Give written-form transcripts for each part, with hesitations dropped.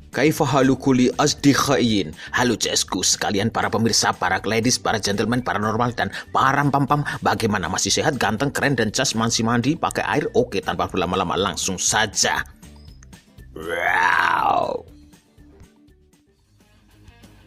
Kaifa halukuli asdikhain. Halo CSku sekalian, para pemirsa, para ladies, para gentleman, para normal, dan para pam-pam. Bagaimana, masih sehat, ganteng, keren, dan jas mandi pakai air? Oke, tanpa berlama-lama langsung saja. Wow.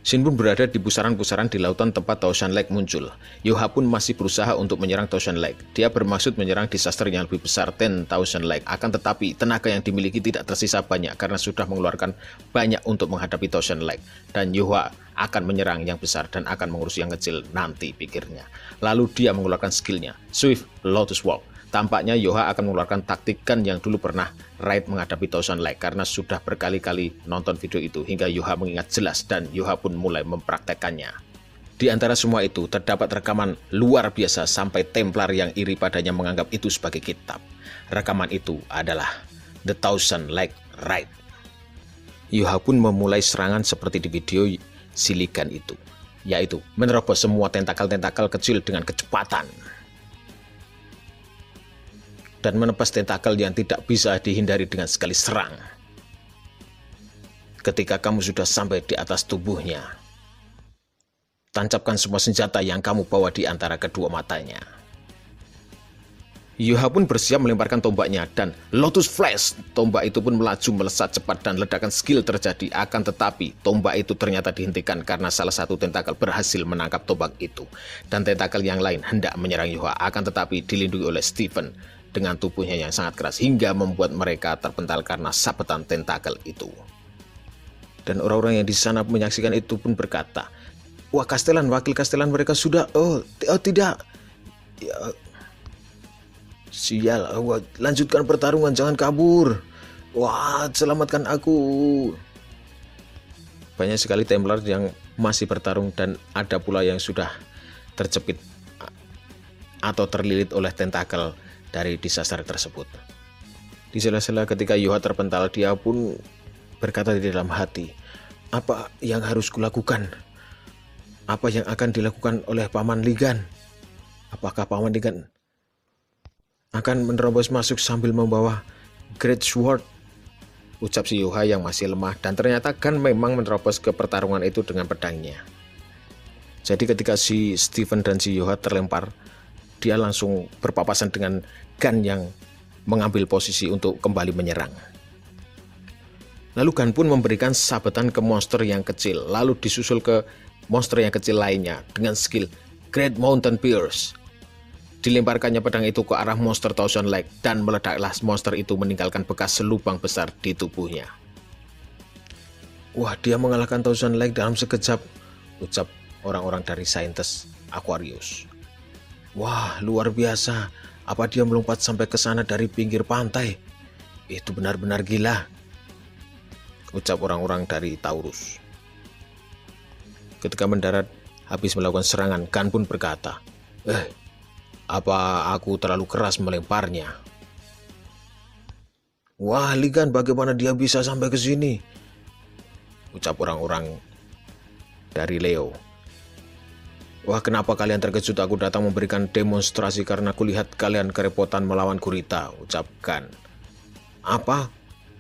Shin pun berada di pusaran-pusaran di lautan tempat Taosan Lake muncul. Yoha pun masih berusaha untuk menyerang Taosan Lake. Dia bermaksud menyerang disaster yang lebih besar, 10,000 Lake. Akan tetapi tenaga yang dimiliki tidak tersisa banyak karena sudah mengeluarkan banyak untuk menghadapi Taosan Lake. Dan Yoha akan menyerang yang besar dan akan mengurus yang kecil nanti, pikirnya. Lalu dia mengeluarkan skillnya, Swift Lotus Walk. Tampaknya Yoha akan mengeluarkan taktik Gun yang dulu pernah raid menghadapi Taosan Lake karena sudah berkali-kali nonton video itu hingga Yoha mengingat jelas dan Yoha pun mulai mempraktekannya. Di antara semua itu terdapat rekaman luar biasa sampai Templar yang iri padanya menganggap itu sebagai kitab. Rekaman itu adalah The Taosan Lake Raid. Yoha pun memulai serangan seperti di video Siligan itu, yaitu menerobos semua tentakel-tentakel kecil dengan kecepatan dan menebas tentakel yang tidak bisa dihindari dengan sekali serang. Ketika kamu sudah sampai di atas tubuhnya, tancapkan semua senjata yang kamu bawa di antara kedua matanya. Yoha pun bersiap melemparkan tombaknya dan Lotus Flash. Tombak itu pun melaju melesat cepat dan ledakan skill terjadi. Akan tetapi tombak itu ternyata dihentikan karena salah satu tentakel berhasil menangkap tombak itu. Dan tentakel yang lain hendak menyerang Yoha, akan tetapi dilindungi oleh Stephen dengan tubuhnya yang sangat keras hingga membuat mereka terpental karena sabetan tentakel itu. Dan orang-orang yang di sana menyaksikan itu pun berkata, "Wah, Castellan, wakil Castellan mereka sudah, oh tidak. Ya, sial, lanjutkan pertarungan, jangan kabur. Wah, selamatkan aku." Banyak sekali Templar yang masih bertarung dan ada pula yang sudah terjepit atau terlilit oleh tentakel dari disaster tersebut. Di sela-sela ketika Yoha terpental, dia pun berkata di dalam hati, "Apa yang harus kulakukan? Apa yang akan dilakukan oleh Paman Ligan? Apakah Paman Ligan akan menerobos masuk sambil membawa Great Sword?" Ucap si Yoha yang masih lemah, dan ternyata Gun memang menerobos ke pertarungan itu dengan pedangnya. Jadi ketika si Stephen dan si Yoha terlempar, dia langsung berpapasan dengan Gun yang mengambil posisi untuk kembali menyerang. Lalu Gun pun memberikan sabetan ke monster yang kecil, lalu disusul ke monster yang kecil lainnya dengan skill Great Mountain Pierce. Dilemparkannya pedang itu ke arah monster Taosan Lake dan meledaklah monster itu meninggalkan bekas lubang besar di tubuhnya. "Wah, dia mengalahkan Taosan Lake dalam sekejap," ucap orang-orang dari Saintes Aquarius. "Wah, luar biasa. Apa dia melompat sampai ke sana dari pinggir pantai? Itu benar-benar gila," ucap orang-orang dari Taurus. Ketika mendarat habis melakukan serangan, Gun pun berkata, "Apa aku terlalu keras melemparnya?" "Wah, Ligan, bagaimana dia bisa sampai ke sini?" ucap orang-orang dari Leo. "Wah, kenapa kalian terkejut? Aku datang memberikan demonstrasi karena kulihat kalian kerepotan melawan gurita," ucap Gun. "Apa?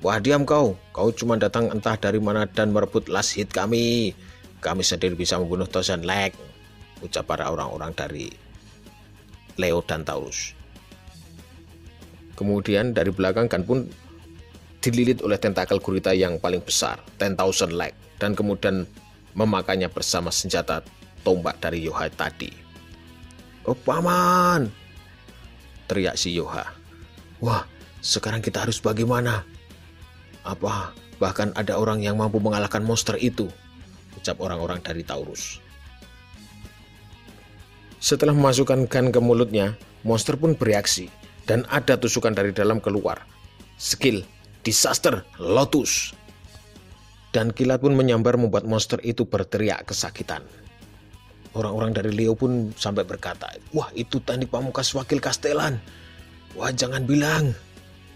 Wah, diam kau. Kau cuma datang entah dari mana dan merebut last hit kami. Kami sendiri bisa membunuh Taosan Lake," ucap para orang-orang dari Leo dan Taurus. Kemudian dari belakang Gun pun dililit oleh tentakel gurita yang paling besar, 10,000 Lake, dan kemudian memakannya bersama senjata tombak dari Yoha tadi. "Oh, Paman!" teriak si Yoha. "Wah, sekarang kita harus bagaimana? Apa bahkan ada orang yang mampu mengalahkan monster itu?" ucap orang-orang dari Taurus. Setelah memasukkan Gun ke mulutnya, monster pun bereaksi dan ada tusukan dari dalam keluar. Skill Disaster Lotus. Dan kilat pun menyambar membuat monster itu berteriak kesakitan. Orang-orang dari Leo pun sampai berkata, "Wah, itu teknik pamungkas wakil Castellan. Wah, jangan bilang."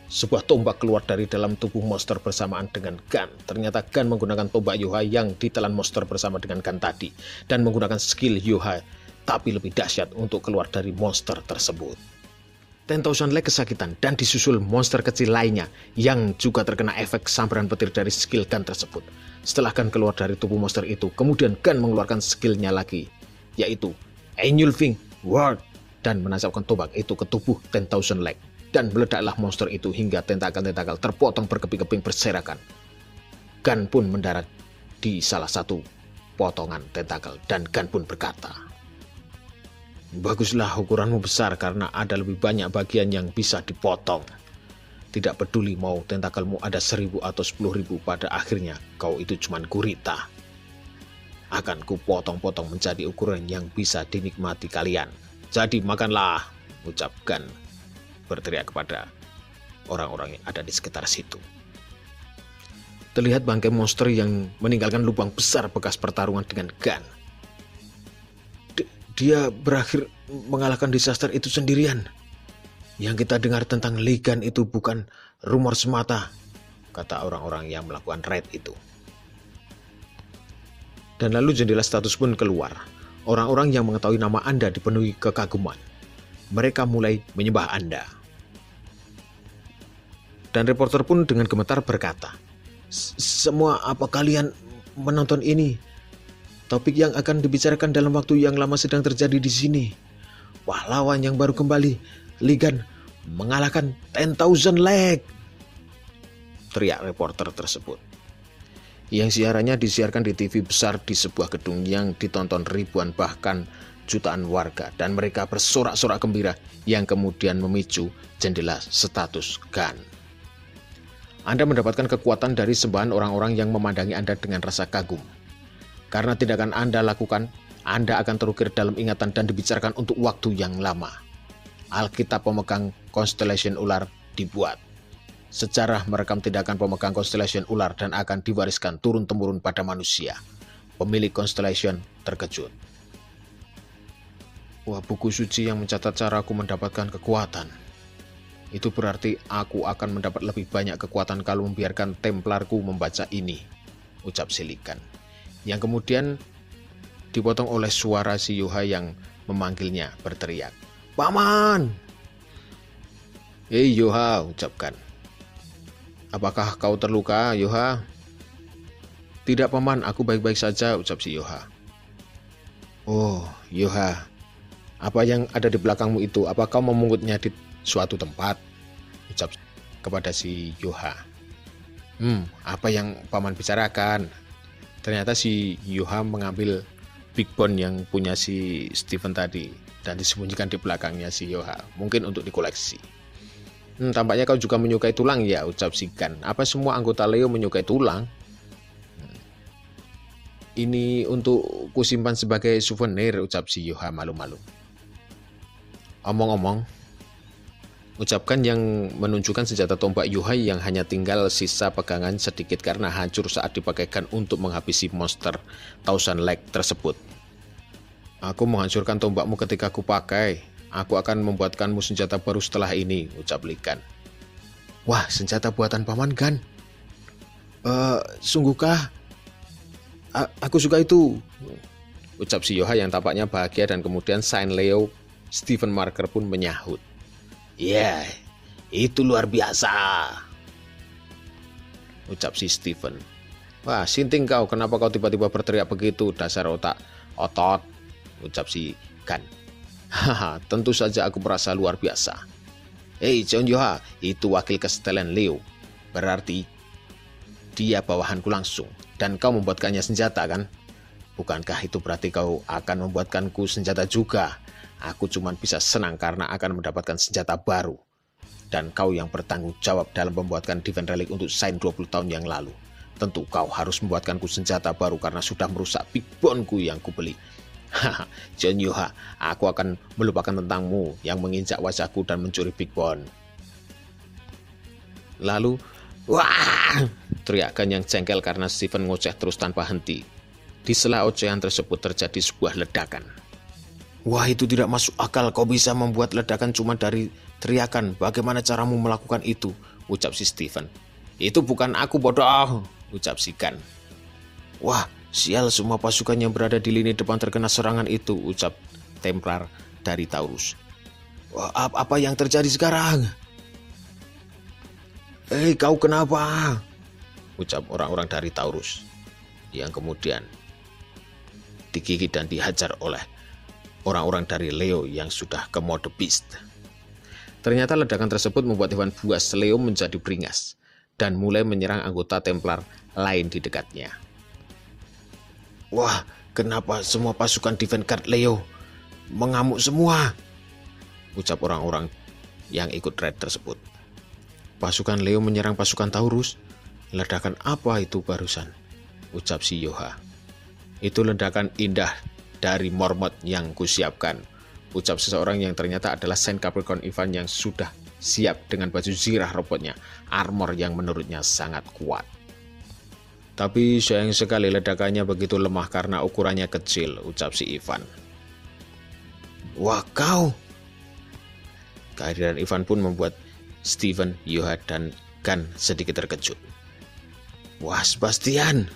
Sebuah tombak keluar dari dalam tubuh monster bersamaan dengan Gun. Ternyata Gun menggunakan tombak Yoha yang ditelan monster bersama dengan Gun tadi, dan menggunakan skill Yoha tapi lebih dahsyat untuk keluar dari monster tersebut. 10,000 leg kesakitan dan disusul monster kecil lainnya yang juga terkena efek sambaran petir dari skill gun tersebut. Setelah gun keluar dari tubuh monster itu, kemudian gun mengeluarkan skillnya lagi, yaitu Engulfing Word, dan menancapkan tombak itu ke tubuh 10,000 leg. Dan meledaklah monster itu hingga tentakel-tentakel terpotong berkeping-keping berserakan. Gun pun mendarat di salah satu potongan tentakel dan Gun pun berkata, "Baguslah, ukuranmu besar karena ada lebih banyak bagian yang bisa dipotong. Tidak peduli mau tentakelmu ada 1.000 atau 10.000, pada akhirnya kau itu cuman gurita. Akan kupotong-potong menjadi ukuran yang bisa dinikmati kalian. Jadi makanlah," ucapkan berteriak kepada orang-orang yang ada di sekitar situ. Terlihat bangkai monster yang meninggalkan lubang besar bekas pertarungan dengan Gun. Dia berakhir mengalahkan disaster itu sendirian. Yang kita dengar tentang Lee Gun itu bukan rumor semata, kata orang-orang yang melakukan raid itu. Dan lalu jendela status pun keluar. Orang-orang yang mengetahui nama Anda dipenuhi kekaguman. Mereka mulai menyembah Anda. Dan reporter pun dengan gemetar berkata, "Semua apa kalian menonton ini? Topik yang akan dibicarakan dalam waktu yang lama sedang terjadi di sini. Pahlawan yang baru kembali, Lee Gun mengalahkan 10,000 leg," teriak reporter tersebut. Yang siarannya disiarkan di TV besar di sebuah gedung yang ditonton ribuan bahkan jutaan warga, dan mereka bersorak-sorak gembira yang kemudian memicu jendela status Gun. Anda mendapatkan kekuatan dari sembahan orang-orang yang memandangi Anda dengan rasa kagum. Karena tindakan Anda lakukan, Anda akan terukir dalam ingatan dan dibicarakan untuk waktu yang lama. Alkitab pemegang Constellation Ular dibuat. Sejarah merekam tindakan pemegang Constellation Ular dan akan diwariskan turun-temurun pada manusia. Pemilik Constellation terkejut. Wah, buku suci yang mencatat caraku mendapatkan kekuatan. Itu berarti aku akan mendapat lebih banyak kekuatan kalau membiarkan Templarku membaca ini, ucap Silikan. Yang kemudian dipotong oleh suara si Yoha yang memanggilnya berteriak, "Paman!" "Hei Yoha," ucapkan. "Apakah kau terluka, Yoha?" "Tidak paman, aku baik-baik saja," ucap si Yoha. "Oh, Yoha, apa yang ada di belakangmu itu? Apa kau memungutnya di suatu tempat?" ucap kepada si Yoha. Apa yang paman bicarakan?" Ternyata si Yoha mengambil Big Bone yang punya si Steven tadi dan disembunyikan di belakangnya si Yoha, mungkin untuk dikoleksi. "Tampaknya kau juga menyukai tulang ya," ucap si Gun. "Apa semua anggota Leo menyukai tulang?" "Ini untuk kusimpan sebagai souvenir," ucap si Yoha malu-malu. "Omong-omong," ucapkan yang menunjukkan senjata tombak Yoha yang hanya tinggal sisa pegangan sedikit karena hancur saat dipakaikan untuk menghabisi monster 1000 leg tersebut. "Aku menghancurkan tombakmu ketika aku pakai. Aku akan membuatkanmu senjata baru setelah ini," ucap Lee Gun. "Wah, senjata buatan paman Gun. Sungguhkah? Aku suka itu," ucap si Yoha yang tampaknya bahagia, dan kemudian Saint Leo Stephen Marker pun menyahut, "Ya, itu luar biasa," ucap si Stephen. "Wah, sinting kau, kenapa kau tiba-tiba berteriak begitu, dasar otak otot," ucap si Gun. "Haha, tentu saja aku merasa luar biasa." "Hei John Yoha, itu wakil Castellan Leo. Berarti dia bawahanku langsung, dan kau membuatkannya senjata kan? Bukankah itu berarti kau akan membuatkanku senjata juga? Aku cuma bisa senang karena akan mendapatkan senjata baru. Dan kau yang bertanggung jawab dalam membuatkan Divine Relic untuk Saint 20 tahun yang lalu. Tentu kau harus membuatkanku senjata baru karena sudah merusak Big Bone-ku yang kubeli. Haha, John Yoha, aku akan melupakan tentangmu yang menginjak wajahku dan mencuri Big Bone." Lalu, "Wah!" teriakan yang jengkel karena Stephen ngoceh terus tanpa henti. Di sela ocehan tersebut terjadi sebuah ledakan. "Wah, itu tidak masuk akal, kau bisa membuat ledakan cuma dari teriakan. Bagaimana caramu melakukan itu?" ucap si Stephen. "Itu bukan aku, bodoh," ucap si Gun. "Wah, sial, semua pasukan yang berada di lini depan terkena serangan itu," ucap Templar dari Taurus. Wah, apa yang terjadi sekarang? Hei, kau kenapa? Ucap orang-orang dari Taurus, yang kemudian digigit dan dihajar oleh orang-orang dari Leo yang sudah ke mode beast. Ternyata ledakan tersebut membuat Ivan Buas Leo menjadi beringas dan mulai menyerang anggota Templar lain di dekatnya. Wah, kenapa semua pasukan Defense Guard Leo mengamuk semua? Ucap orang-orang yang ikut raid tersebut. Pasukan Leo menyerang pasukan Taurus. Ledakan apa itu barusan? Ucap si Yoha. Itu ledakan indah dari Mormont yang kusiapkan. Ucap seseorang yang ternyata adalah Saint Capricorn Ivan yang sudah siap dengan baju zirah robotnya, armor yang menurutnya sangat kuat. Tapi sayang sekali ledakannya begitu lemah karena ukurannya kecil, ucap si Ivan. Wah, kau! Kehadiran Ivan pun membuat Steven, Yoha, dan Gun sedikit terkejut. Wah, Sebastian!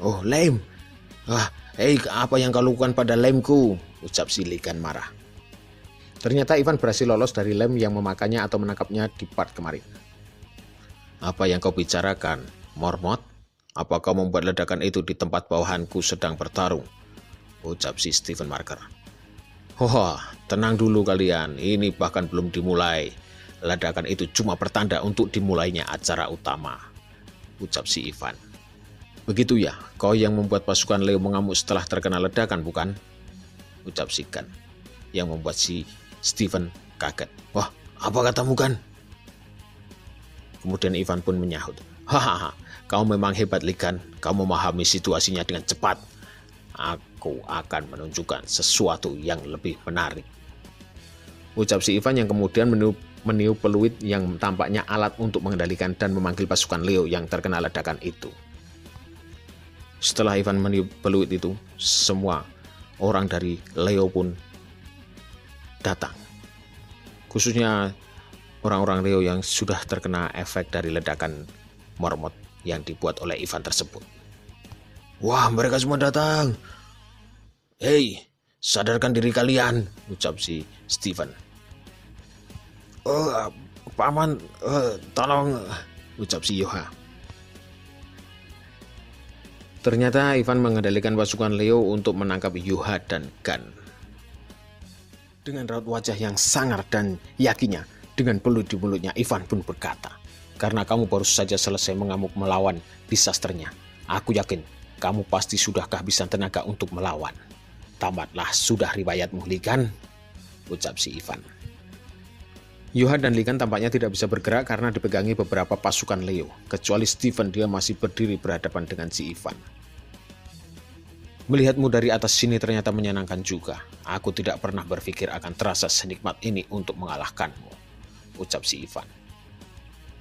Oh, Lem! Wah, apa yang kau lakukan pada lemku? Ucap si Ligan marah. Ternyata Ivan berhasil lolos dari lem yang memakannya atau menangkapnya di part kemarin. Apa yang kau bicarakan, Mormont? Apa kau membuat ledakan itu di tempat bawahanku sedang bertarung? Ucap si Stephen Marker. Wah, tenang dulu kalian, ini bahkan belum dimulai. Ledakan itu cuma pertanda untuk dimulainya acara utama, ucap si Ivan. Begitu ya, kau yang membuat pasukan Leo mengamuk setelah terkena ledakan, bukan? Ucap si Gun, yang membuat si Stephen kaget. Wah, apa katamu, Gun? Kemudian Ivan pun menyahut. Hahaha, kau memang hebat, Ligan. Kau memahami situasinya dengan cepat. Aku akan menunjukkan sesuatu yang lebih menarik. Ucap si Ivan yang kemudian meniup peluit yang tampaknya alat untuk mengendalikan dan memanggil pasukan Leo yang terkena ledakan itu. Setelah Ivan meniup peluit itu, semua orang dari Leo pun datang. Khususnya orang-orang Leo yang sudah terkena efek dari ledakan Mormont yang dibuat oleh Ivan tersebut. Wah, mereka semua datang. Hei, sadarkan diri kalian, ucap si Stephen. Paman, tolong, ucap si Yoha. Ternyata Ivan mengendalikan pasukan Leo untuk menangkap Yoha dan Gun. Dengan raut wajah yang sangar dan yakinnya, dengan peluit di mulutnya, Ivan pun berkata, karena kamu baru saja selesai mengamuk melawan disasternya, aku yakin kamu pasti sudah kehabisan tenaga untuk melawan. Tamatlah sudah riwayatmu, Ligan, ucap si Ivan. Yoha dan Ligan tampaknya tidak bisa bergerak karena dipegangi beberapa pasukan Leo, kecuali Stephen, dia masih berdiri berhadapan dengan si Ivan. Melihatmu dari atas sini ternyata menyenangkan juga. Aku tidak pernah berpikir akan terasa senikmat ini untuk mengalahkanmu, ucap si Ivan.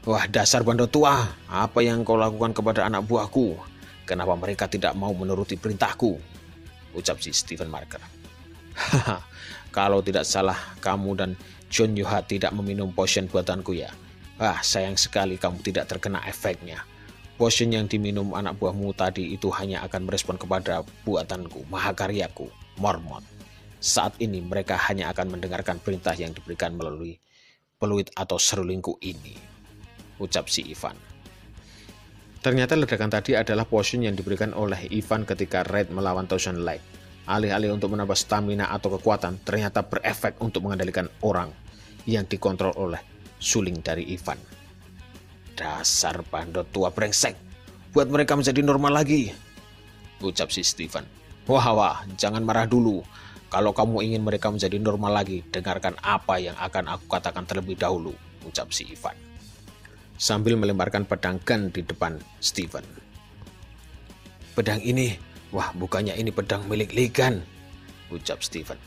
Wah, dasar bandot tua, apa yang kau lakukan kepada anak buahku? Kenapa mereka tidak mau menuruti perintahku? Ucap si Stephen Marker. Haha, kalau tidak salah kamu dan John Yoha tidak meminum potion buatanku ya. Sayang sekali kamu tidak terkena efeknya. Potion yang diminum anak buahmu tadi itu hanya akan merespon kepada buatanku, mahakaryaku, Mormont. Saat ini mereka hanya akan mendengarkan perintah yang diberikan melalui peluit atau serulingku ini, ucap si Ivan. Ternyata ledakan tadi adalah potion yang diberikan oleh Ivan ketika raid melawan Thousand Light. Alih-alih untuk menambah stamina atau kekuatan, ternyata berefek untuk mengendalikan orang yang dikontrol oleh suling dari Ivan. Dasar bandot tua brengsek, buat mereka menjadi normal lagi, ucap si Stephen. Wah, jangan marah dulu. Kalau kamu ingin mereka menjadi normal lagi, dengarkan apa yang akan aku katakan terlebih dahulu, ucap si Ivan, sambil melemparkan pedang Gun di depan Stephen. Pedang ini, wah bukannya ini pedang milik Ligan, ucap Stephen.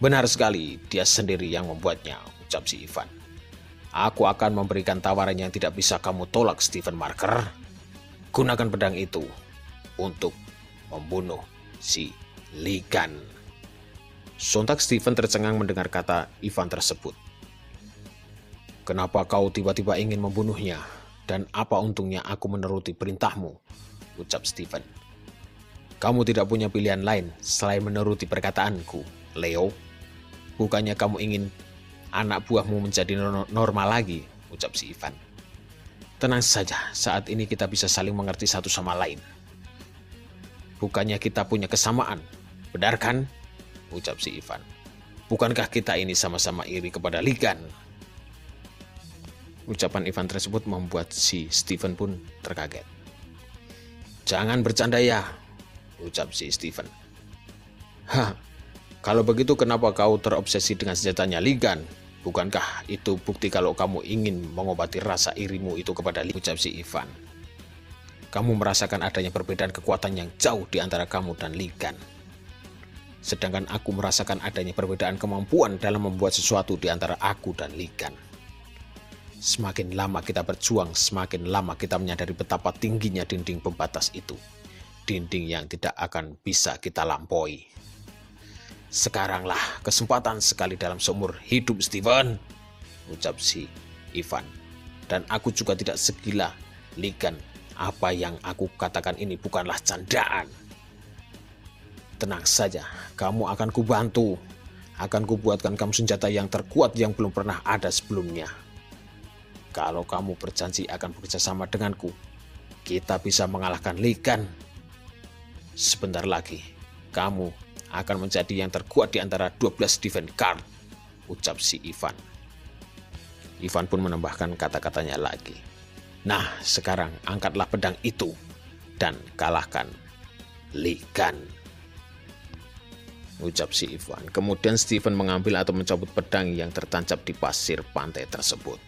Benar sekali, dia sendiri yang membuatnya, ucap si Ivan. Aku akan memberikan tawaran yang tidak bisa kamu tolak, Stephen Marker. Gunakan pedang itu untuk membunuh si Ligan. Sontak Stephen tercengang mendengar kata Ivan tersebut. Kenapa kau tiba-tiba ingin membunuhnya? Dan apa untungnya aku menuruti perintahmu? Ucap Stephen. Kamu tidak punya pilihan lain selain menuruti perkataanku, Leo. Bukannya kamu ingin anak buahmu menjadi normal lagi, ucap si Ivan. Tenang saja, saat ini kita bisa saling mengerti satu sama lain. Bukannya kita punya kesamaan, benar kan? Ucap si Ivan. Bukankah kita ini sama-sama iri kepada Ligan? Ucapan Ivan tersebut membuat si Steven pun terkaget. Jangan bercanda ya, ucap si Steven. Hah, kalau begitu kenapa kau terobsesi dengan senjatanya Ligan? Bukankah itu bukti kalau kamu ingin mengobati rasa irimu itu kepada Ligan? Ucap si Ivan. Kamu merasakan adanya perbedaan kekuatan yang jauh di antara kamu dan Ligan. Sedangkan aku merasakan adanya perbedaan kemampuan dalam membuat sesuatu di antara aku dan Ligan. Semakin lama kita berjuang, semakin lama kita menyadari betapa tingginya dinding pembatas itu. Dinding yang tidak akan bisa kita lampaui. Sekaranglah kesempatan sekali dalam seumur hidup, Steven, ucap si Ivan. Dan aku juga tidak segila Ligan. Apa yang aku katakan ini bukanlah candaan. Tenang saja, kamu akan kubantu. Akan kubuatkan kamu senjata yang terkuat yang belum pernah ada sebelumnya. Kalau kamu berjanji akan bekerja sama denganku, kita bisa mengalahkan Ligan. Sebentar lagi, kamu akan menjadi yang terkuat di antara 12 Defense Guard, ucap si Ivan. Ivan pun menambahkan kata-katanya lagi. Nah, sekarang angkatlah pedang itu dan kalahkan Ligan, ucap si Ivan. Kemudian Steven mengambil atau mencabut pedang yang tertancap di pasir pantai tersebut.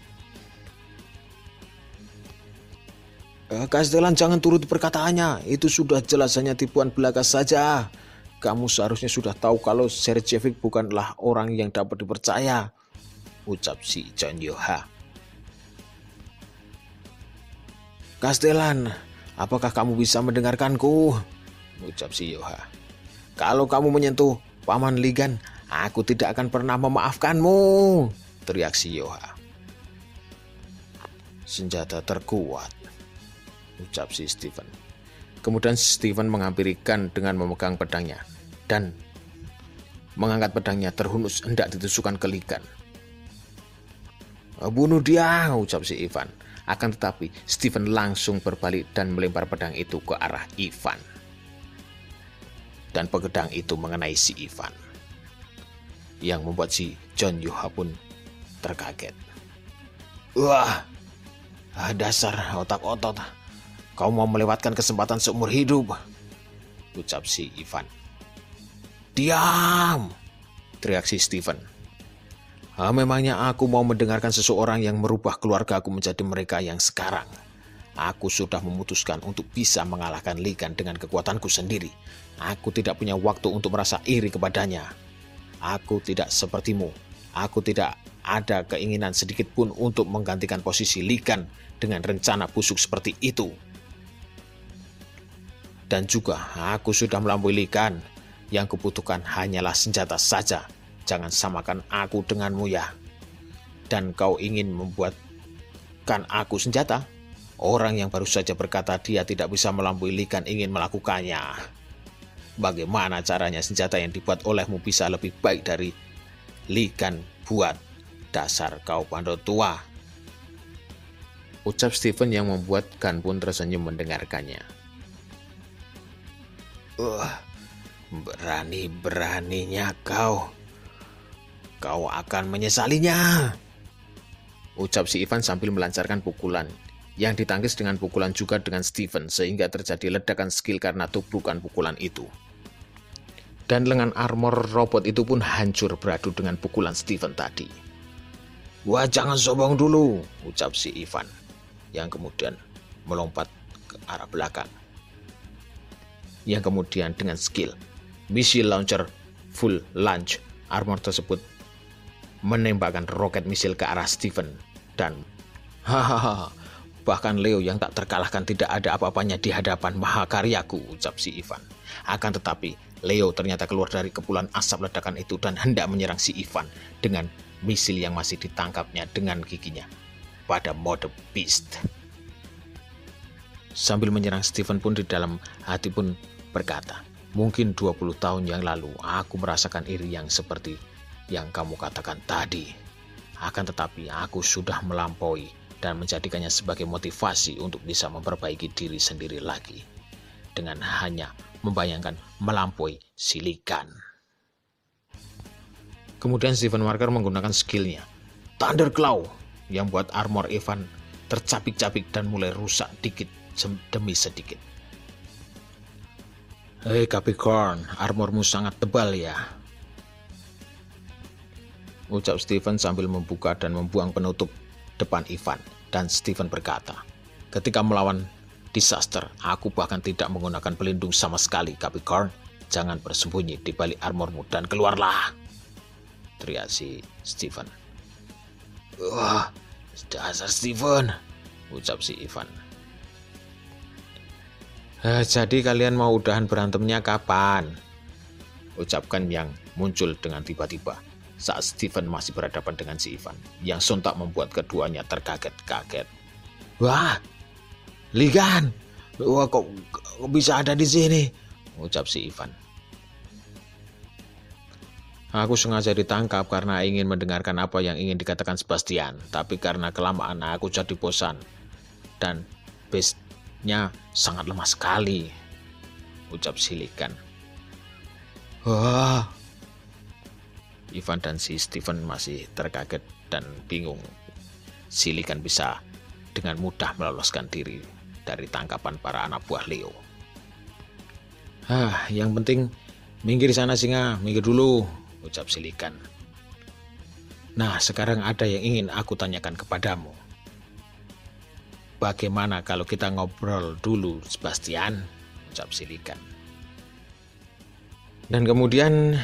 Castellan, jangan turuti perkataannya. Itu sudah jelas hanya tipuan belaka saja. Kamu seharusnya sudah tahu kalau Sergejevic bukanlah orang yang dapat dipercaya, ucap si John Yoha. Castellan, apakah kamu bisa mendengarkanku? Ucap si Yoha. Kalau kamu menyentuh Paman Ligan, aku tidak akan pernah memaafkanmu, teriak si Yoha. Senjata terkuat, ucap si Steven. Kemudian Steven menghampirikan dengan memegang pedangnya dan mengangkat pedangnya terhunus hendak ditusukkan ke Ligan. Bunuh dia, ucap si Ivan. Akan tetapi Steven langsung berbalik dan melempar pedang itu ke arah Ivan. Dan pedang itu mengenai si Ivan, yang membuat si John Yoha pun terkaget. Wah, dasar otak-otot. Kau mau melewatkan kesempatan seumur hidup, ucap si Ivan. Diam, teriak si Steven. Memangnya aku mau mendengarkan seseorang yang merubah keluargaku menjadi mereka yang sekarang. Aku sudah memutuskan untuk bisa mengalahkan Ligan dengan kekuatanku sendiri. Aku tidak punya waktu untuk merasa iri kepadanya. Aku tidak sepertimu. Aku tidak ada keinginan sedikit pun untuk menggantikan posisi Ligan dengan rencana busuk seperti itu. Dan juga aku sudah melampaui Ligan. Yang kubutuhkan hanyalah senjata saja. Jangan samakan aku denganmu ya. Dan kau ingin membuatkan aku senjata? Orang yang baru saja berkata dia tidak bisa melampaui Ligan ingin melakukannya. Bagaimana caranya senjata yang dibuat olehmu bisa lebih baik dari Ligan buat? Dasar kau bandot tua, ucap Steven yang membuat Gun pun tersenyum mendengarkannya. Berani-beraninya kau akan menyesalinya, ucap si Ivan sambil melancarkan pukulan yang ditangkis dengan pukulan juga dengan Steven sehingga terjadi ledakan skill karena tubrukan pukulan itu. Dan lengan armor robot itu pun hancur beradu dengan pukulan Steven tadi. Wah, jangan sombong dulu, ucap si Ivan yang kemudian melompat ke arah belakang. Yang kemudian dengan skill missile launcher full launch, armor tersebut menembakkan roket misil ke arah Steven dan bahkan Leo yang tak terkalahkan tidak ada apa-apanya di hadapan mahakaryaku, ucap si Ivan. Akan tetapi Leo ternyata keluar dari kepulan asap ledakan itu dan hendak menyerang si Ivan dengan misil yang masih ditangkapnya dengan giginya pada mode beast. Sambil menyerang Steven pun di dalam hati pun berkata, mungkin 20 tahun yang lalu aku merasakan iri yang seperti yang kamu katakan tadi. Akan tetapi aku sudah melampaui dan menjadikannya sebagai motivasi untuk bisa memperbaiki diri sendiri lagi. Dengan hanya membayangkan melampaui Silicon. Kemudian Stephen Walker menggunakan skillnya Thunderclaw yang buat armor Ivan tercapik-capik dan mulai rusak dikit demi sedikit. Hei Capricorn, armormu sangat tebal ya, ucap Stephen sambil membuka dan membuang penutup depan Ivan. Dan Stephen berkata, ketika melawan disaster, aku bahkan tidak menggunakan pelindung sama sekali. Capricorn, jangan bersembunyi di balik armormu dan keluarlah, teriak si Stephen. Wah, dasar Stephen, ucap si Ivan. Jadi kalian mau udahan berantemnya kapan? Ucapkan yang muncul dengan tiba-tiba saat Stephen masih berhadapan dengan si Ivan, yang sontak membuat keduanya terkaget-kaget. Wah, Ligan, wah kok bisa ada di sini? Ucap si Ivan. Aku sengaja ditangkap karena ingin mendengarkan apa yang ingin dikatakan Sebastian, tapi karena kelamaan aku jadi bosan dan base-nya sangat lemah sekali, ucap si Ligan. Wah, Ivan dan si Stephen masih terkaget dan bingung. Si Ligan bisa dengan mudah meloloskan diri dari tangkapan para anak buah Leo. Yang penting minggir sana singa, minggir dulu, ucap si Ligan. Nah, sekarang ada yang ingin aku tanyakan kepadamu. Bagaimana kalau kita ngobrol dulu, Sebastian, ucap si Ligan. Dan kemudian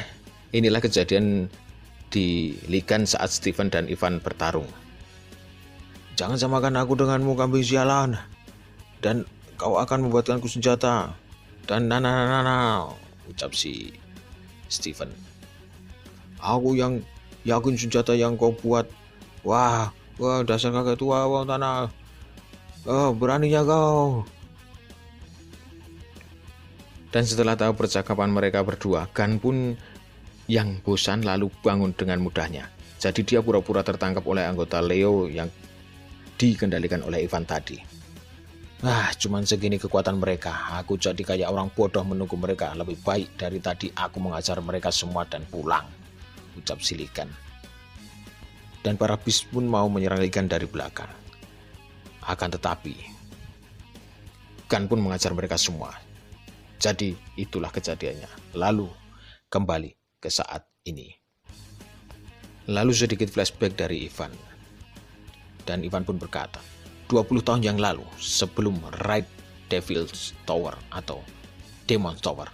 inilah kejadian di Ligan saat Stephen dan Ivan bertarung. Jangan samakan aku denganmu, kambing sialan, dan kau akan membuatkanku senjata. Dan nana, ucap si Stephen. Aku yang yakin senjata yang kau buat. Wah, dasar kakek tua, wah tanah. Beraninya kau. Dan setelah tahu percakapan mereka berdua, Gan pun yang bosan lalu bangun dengan mudahnya. Jadi dia pura-pura tertangkap oleh anggota Leo yang dikendalikan oleh Ivan tadi. Cuman segini kekuatan mereka. Aku jadi kayak orang bodoh menunggu mereka. Lebih baik dari tadi aku mengajar mereka semua dan pulang, ucap si Ligan. Dan para Beast pun mau menyerang Ligan dari belakang. Akan tetapi Gan pun mengajar mereka semua. Jadi itulah kejadiannya. Lalu kembali ke saat ini. Lalu sedikit flashback dari Ivan. Dan Ivan pun berkata, 20 tahun yang lalu sebelum Raid Devil's Tower atau Demon Tower.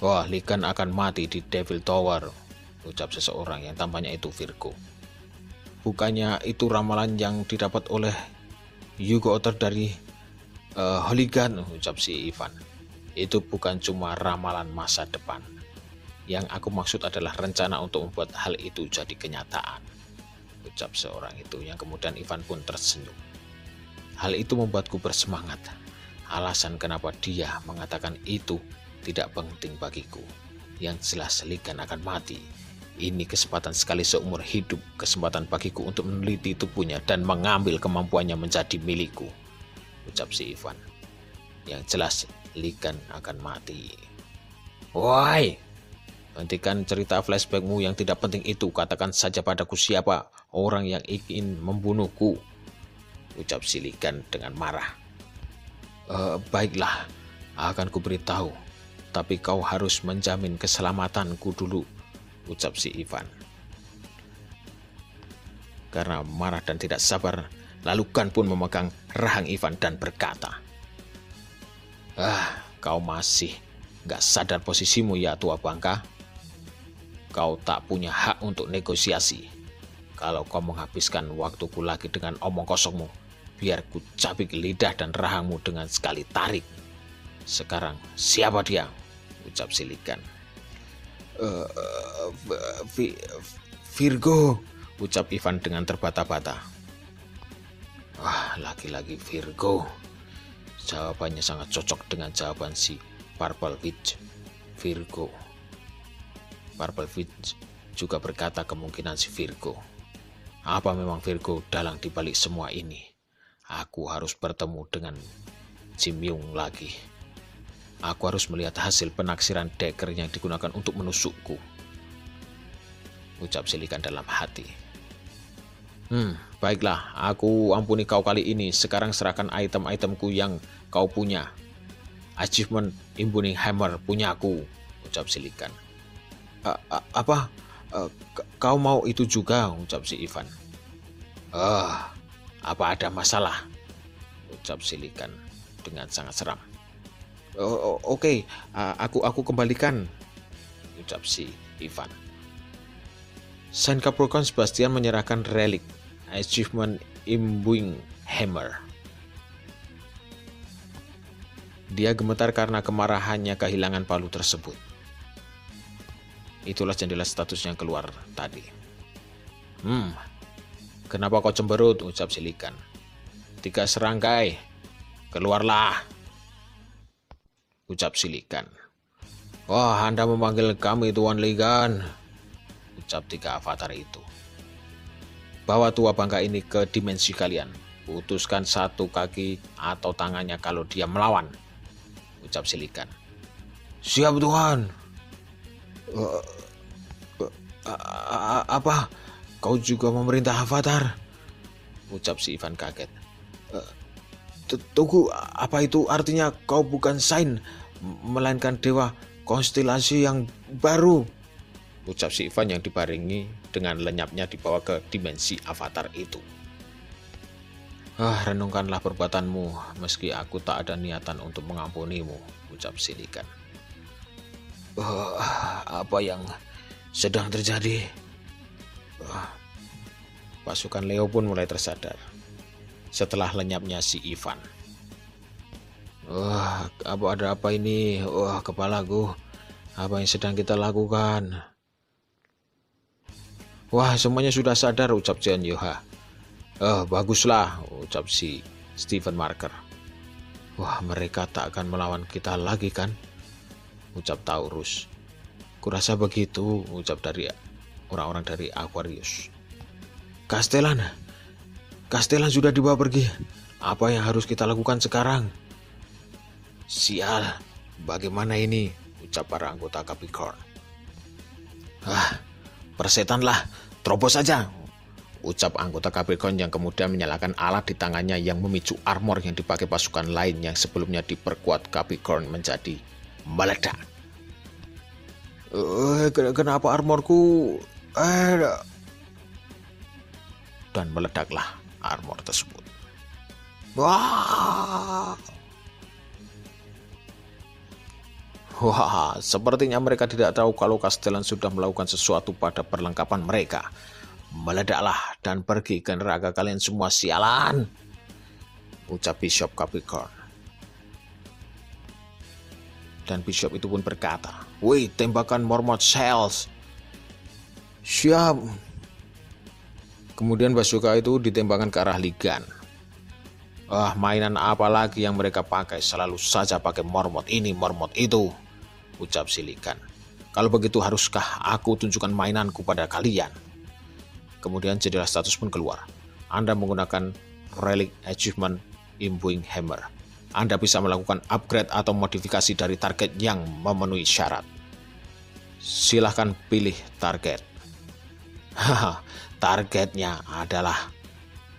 Wah, Ligan akan mati di Devil Tower, ucap seseorang yang tampaknya itu Virgo. Bukannya itu ramalan yang didapat oleh Hugo Otter dari Hooligan, ucap si Ivan. Itu bukan cuma ramalan masa depan. Yang aku maksud adalah rencana untuk membuat hal itu jadi kenyataan, ucap seorang itu, yang kemudian Ivan pun tersenyum. Hal itu membuatku bersemangat. Alasan kenapa dia mengatakan itu tidak penting bagiku. Yang jelas Ligan akan mati. Ini kesempatan sekali seumur hidup, kesempatan bagiku untuk meneliti tubuhnya dan mengambil kemampuannya menjadi milikku, ucap si Ivan. Yang jelas Ligan akan mati. Woi, hentikan cerita flashbackmu yang tidak penting itu. Katakan saja padaku siapa orang yang ingin membunuhku, ucap si Ligan dengan marah. Baiklah, akan kuberitahu, tapi kau harus menjamin keselamatanku dulu, ucap si Ivan. Karena marah dan tidak sabar, lalu Gan pun memegang rahang Ivan dan berkata, kau masih gak sadar posisimu ya tua bangka? Kau tak punya hak untuk negosiasi. Kalau kau menghabiskan waktuku lagi dengan omong kosongmu, biar ku cabik lidah dan rahangmu dengan sekali tarik. Sekarang siapa dia? Ucap si Ligan. Virgo, ucap Ivan dengan terbata-bata. Lagi-lagi Virgo. Jawabannya sangat cocok dengan jawaban si Purple Witch. Virgo. Purplevich juga berkata kemungkinan si Virgo. Apa memang Virgo dalang dibalik semua ini? Aku harus bertemu dengan Jim Young lagi. Aku harus melihat hasil penaksiran dagger yang digunakan untuk menusukku, ucap Silicon dalam hati. Baiklah, aku ampuni kau kali ini. Sekarang serahkan item-itemku yang kau punya. Achievement Imbuing Hammer punyaku, ucap Silicon. Apa? Kau mau itu juga, ucap si Ivan. Apa ada masalah? Ucap Silicon dengan sangat seram. Oke, aku kembalikan, ucap si Ivan. Saint Capricorn Sebastian menyerahkan relik Achievement Imbuing Hammer. Dia gemetar karena kemarahannya kehilangan palu tersebut. Itulah jendela status yang keluar tadi. Kenapa kau cemberut, ucap Silicon. 3 serangkai, keluarlah, ucap Silicon. Wah, Anda memanggil kami Tuan Ligan, ucap 3 avatar itu. Bawa tua bangka ini ke dimensi kalian. Putuskan 1 kaki atau tangannya kalau dia melawan, ucap Silicon. Siap Tuhan. Apa? Kau juga memerintah avatar? Ucap si Ivan kaget. Tunggu, apa itu artinya kau bukan Saint, melainkan dewa konstelasi yang baru? Ucap si Ivan yang dibarengi dengan lenyapnya dibawa ke dimensi avatar itu. Renungkanlah perbuatanmu, meski aku tak ada niatan untuk mengampunimu, ucap Silicon. Apa yang sedang terjadi? Pasukan Leo pun mulai tersadar setelah lenyapnya si Ivan. Ada apa ini? Kepalaku. Apa yang sedang kita lakukan? Wah, semuanya sudah sadar, ucap John Yoha. Baguslah, ucap si Stephen Marker. Wah, mereka tak akan melawan kita lagi kan? Ucap Taurus. Kurasa begitu, ucap dari orang-orang dari Aquarius. Castellan sudah dibawa pergi. Apa yang harus kita lakukan sekarang? Sial, bagaimana ini? Ucap para anggota Capricorn. Persetanlah, terobos saja, ucap anggota Capricorn yang kemudian menyalakan alat di tangannya yang memicu armor yang dipakai pasukan lain yang sebelumnya diperkuat Capricorn menjadi meledak. Kenapa armorku? Dan meledaklah armor tersebut. Wah, sepertinya mereka tidak tahu kalau Castellan sudah melakukan sesuatu pada perlengkapan mereka. Meledaklah dan pergi ke neraka kalian semua, sialan, ucap Bishop Capricorn. Dan Bishop itu pun berkata, wih, tembakan Mormont Shells. Siap. Kemudian bazooka itu ditembakkan ke arah Ligan. Mainan apa lagi yang mereka pakai? Selalu saja pakai Mormont ini, Mormont itu, ucap Silicon. Kalau begitu haruskah aku tunjukkan mainanku pada kalian? Kemudian jendela status pun keluar. Anda menggunakan relik achievement Imbuing Hammer. Anda bisa melakukan upgrade atau modifikasi dari target yang memenuhi syarat. Silahkan pilih target. Targetnya adalah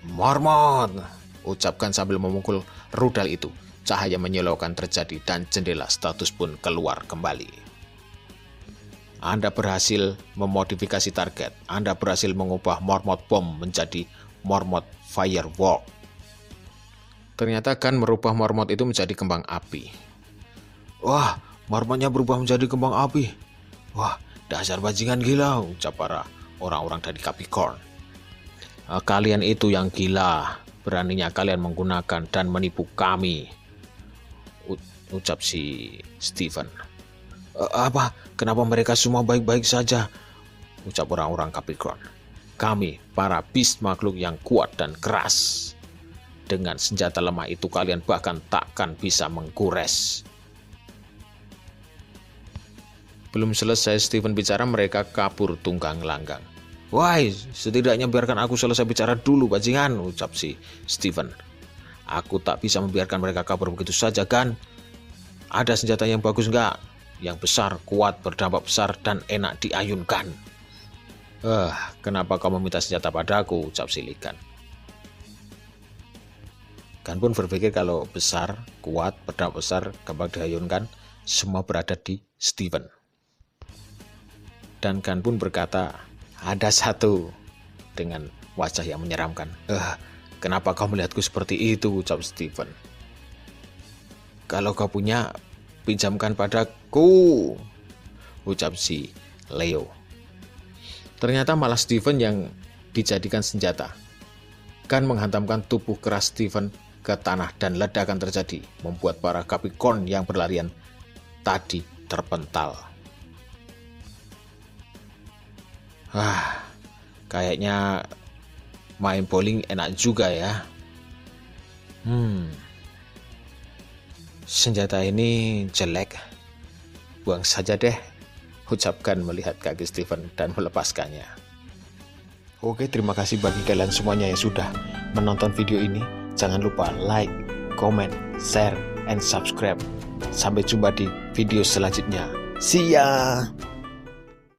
Mormont, ucapkan sambil memukul rudal itu. Cahaya menyilaukan terjadi dan jendela status pun keluar kembali. Anda berhasil memodifikasi target. Anda berhasil mengubah Mormont Bomb menjadi Mormont Firework. Ternyata kan merubah Mormont itu menjadi kembang api. Wah, Mormontnya berubah menjadi kembang api. Wah, dasar bajingan gila, ucap para orang-orang dari Capricorn. Kalian itu yang gila. Beraninya kalian menggunakan dan menipu kami, ucap si Stephen. Apa? Kenapa mereka semua baik-baik saja? Ucap orang-orang Capricorn. Kami, para beast makhluk yang kuat dan keras. Dengan senjata lemah itu kalian bahkan takkan bisa menggores. Belum selesai Steven bicara, mereka kabur tunggang langgang. Wahai, setidaknya biarkan aku selesai bicara dulu, bajingan, ucap si Steven. Aku tak bisa membiarkan mereka kabur begitu saja, kan? Ada senjata yang bagus nggak? Yang besar, kuat, berdampak besar, dan enak diayunkan. Kenapa kau meminta senjata padaku, ucap si Ligan. Gun pun berpikir kalau besar, kuat, berdampak besar, gampang diayunkan, semua berada di Steven. Dan Gun pun berkata, ada satu, dengan wajah yang menyeramkan. Kenapa kau melihatku seperti itu, ucap Steven. Kalau kau punya, pinjamkan padaku, ucap si Leo. Ternyata malah Steven yang dijadikan senjata. Gun menghantamkan tubuh keras Steven ke tanah dan ledakan terjadi, membuat para Capricorn yang berlarian tadi terpental. Kayaknya main bowling enak juga ya. Senjata ini jelek, buang saja deh, ucapkan melihat kaki Steven dan melepaskannya. Oke, terima kasih bagi kalian semuanya yang sudah menonton video ini. Jangan lupa like, comment, share, and subscribe. Sampai jumpa di video selanjutnya. See ya!